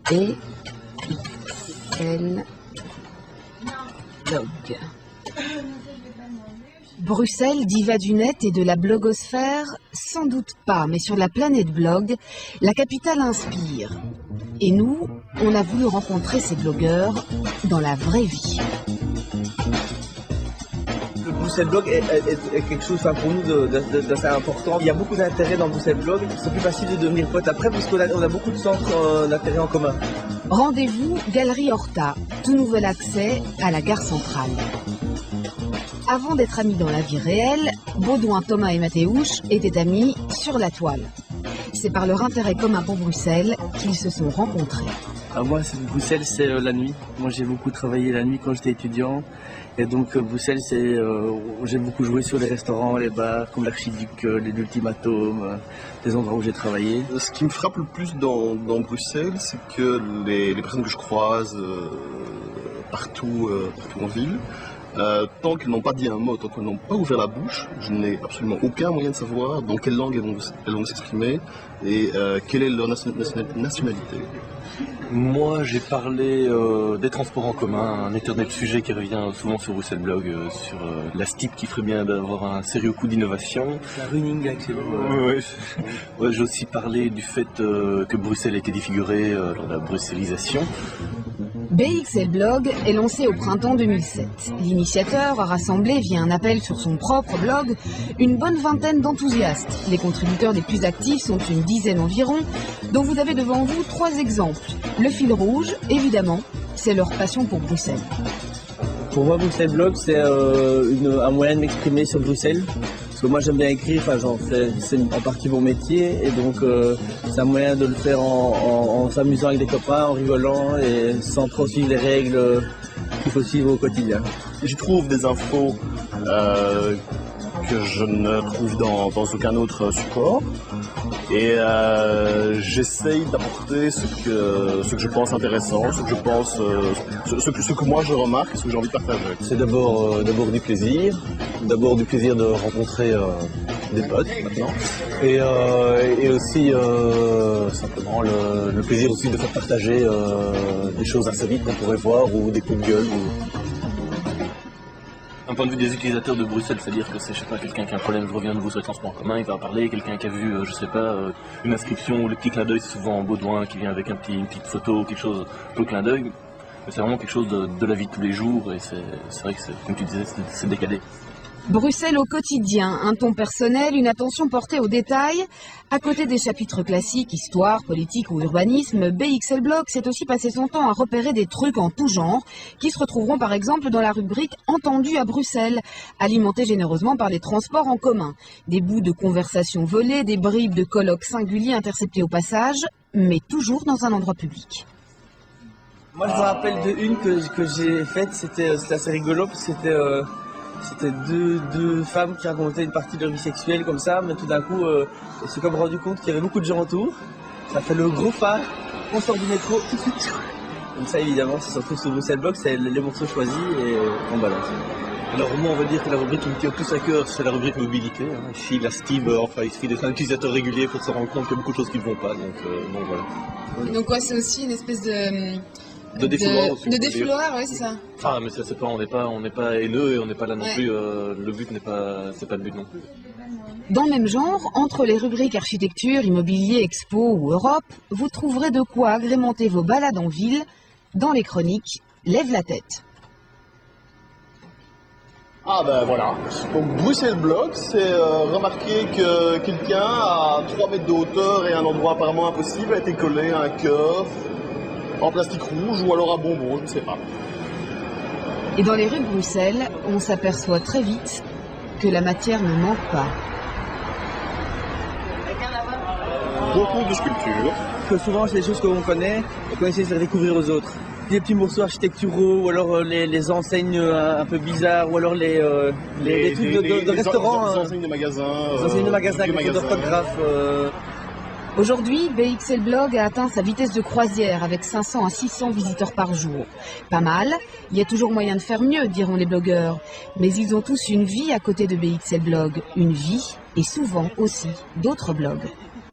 BXL Blog. Bruxelles, diva du net et de la blogosphère, sans doute pas, mais sur la planète blog, la capitale inspire. Et nous, on a voulu rencontrer ces blogueurs dans la vraie vie. Le Bruxelles Blog est quelque chose pour nous d'assez important. Il y a beaucoup d'intérêt dans le Bruxelles Blog. C'est plus facile de devenir pote après parce qu'on a beaucoup de centres d'intérêt en commun. Rendez-vous Galerie Horta, tout nouvel accès à la gare centrale. Avant d'être amis dans la vie réelle, Baudouin, Thomas et Mathéouche étaient amis sur la toile. C'est par leur intérêt commun pour Bruxelles qu'ils se sont rencontrés. Moi, Bruxelles, c'est la nuit. Moi, j'ai beaucoup travaillé la nuit quand j'étais étudiant. Et donc, Bruxelles, j'ai beaucoup joué sur les restaurants, les bars, comme l'Archiduc, l'Ultimatum, des endroits où j'ai travaillé. Ce qui me frappe le plus dans Bruxelles, c'est que les personnes que je croise partout en ville, tant qu'elles n'ont pas dit un mot, tant qu'elles n'ont pas ouvert la bouche, je n'ai absolument aucun moyen de savoir dans quelle langue elles vont s'exprimer et quelle est leur nationalité. Moi, j'ai parlé des transports en commun, un éternel sujet qui revient souvent sur Bruxelles Blog, sur la STIP qui ferait bien d'avoir un sérieux coup d'innovation. La running accélérée. Ouais, j'ai aussi parlé du fait que Bruxelles a été défigurée lors de la bruxellisation. BXL Blog est lancé au printemps 2007. L'initiateur a rassemblé via un appel sur son propre blog une bonne vingtaine d'enthousiastes. Les contributeurs les plus actifs sont une dizaine environ, dont vous avez devant vous 3 exemples. Le fil rouge, évidemment, c'est leur passion pour Bruxelles. Pour moi, Bruxelles Blog, c'est un moyen de m'exprimer sur Bruxelles. Parce que moi, j'aime bien écrire, c'est en partie mon métier. Et donc, c'est un moyen de le faire en s'amusant avec des copains, en rigolant et sans trop suivre les règles qu'il faut suivre au quotidien. J'y trouve des infos que je ne trouve dans aucun autre support. Et j'essaye d'apporter ce que je pense intéressant, ce que moi je remarque et ce que j'ai envie de partager. C'est d'abord du plaisir de rencontrer des potes maintenant, et aussi simplement le plaisir aussi de faire partager des choses insolites qu'on pourrait voir ou des coups de gueule. Un point de vue des utilisateurs de Bruxelles, c'est-à-dire que c'est, quelqu'un qui a un problème, je reviens de vous sur les transports en commun, il va en parler, quelqu'un qui a vu, une inscription ou le petit clin d'œil, c'est souvent Baudouin qui vient avec une petite photo, quelque chose, le clin d'œil. Mais c'est vraiment quelque chose de la vie de tous les jours et c'est vrai que, comme tu disais, c'est décalé. Bruxelles au quotidien, un ton personnel, une attention portée aux détails. À côté des chapitres classiques, histoire, politique ou urbanisme, BXL Blog s'est aussi passé son temps à repérer des trucs en tout genre, qui se retrouveront par exemple dans la rubrique « Entendu à Bruxelles », alimentée généreusement par les transports en commun. Des bouts de conversations volées, des bribes de colloques singuliers interceptés au passage, mais toujours dans un endroit public. Moi, je me rappelle d'une que j'ai faite, c'était assez rigolo, parce que c'était deux femmes qui racontaient une partie de leur vie sexuelle comme ça, mais tout d'un coup, elles se sont comme rendu compte qu'il y avait beaucoup de gens autour. Ça fait le gros phare, on sort du métro, tout de suite. Comme ça, évidemment, si on se retrouve sur Bruxelles Blog, c'est les morceaux choisis et on balance. Alors moi, on va dire que la rubrique qui me tient plus à cœur, c'est la rubrique mobilité. Ici, la STIB, il suffit d'être un utilisateur régulier pour se rendre compte qu'il y a beaucoup de choses qui ne vont pas, donc voilà. Donc ouais, c'est aussi une espèce de défouloir aussi. De défouloir, ouais, c'est ça. Enfin, mais ça, c'est pas, on n'est pas haineux et on n'est pas là non plus. Le but n'est pas, c'est pas le but non plus. Dans le même genre, entre les rubriques architecture, immobilier, expo ou Europe, vous trouverez de quoi agrémenter vos balades en ville dans les chroniques Lève la tête. Ah ben voilà, donc Bruxelles Blog, c'est remarquer que quelqu'un à 3 mètres de hauteur et un endroit apparemment impossible a été collé à un cœur en plastique rouge ou alors à bonbons, je ne sais pas. Et dans les rues de Bruxelles, on s'aperçoit très vite que la matière ne manque pas. Beaucoup de sculptures. Que souvent, c'est des choses qu'on connaît et qu'on essaie de faire découvrir aux autres. Des petits morceaux architecturaux, ou alors les enseignes un peu bizarres, ou alors les trucs de restaurants. Les enseignes de magasins. Les enseignes de magasins avec des orthographes. Aujourd'hui, BXL Blog a atteint sa vitesse de croisière avec 500 à 600 visiteurs par jour. Pas mal, il y a toujours moyen de faire mieux, diront les blogueurs. Mais ils ont tous une vie à côté de BXL Blog. Une vie et souvent aussi d'autres blogs.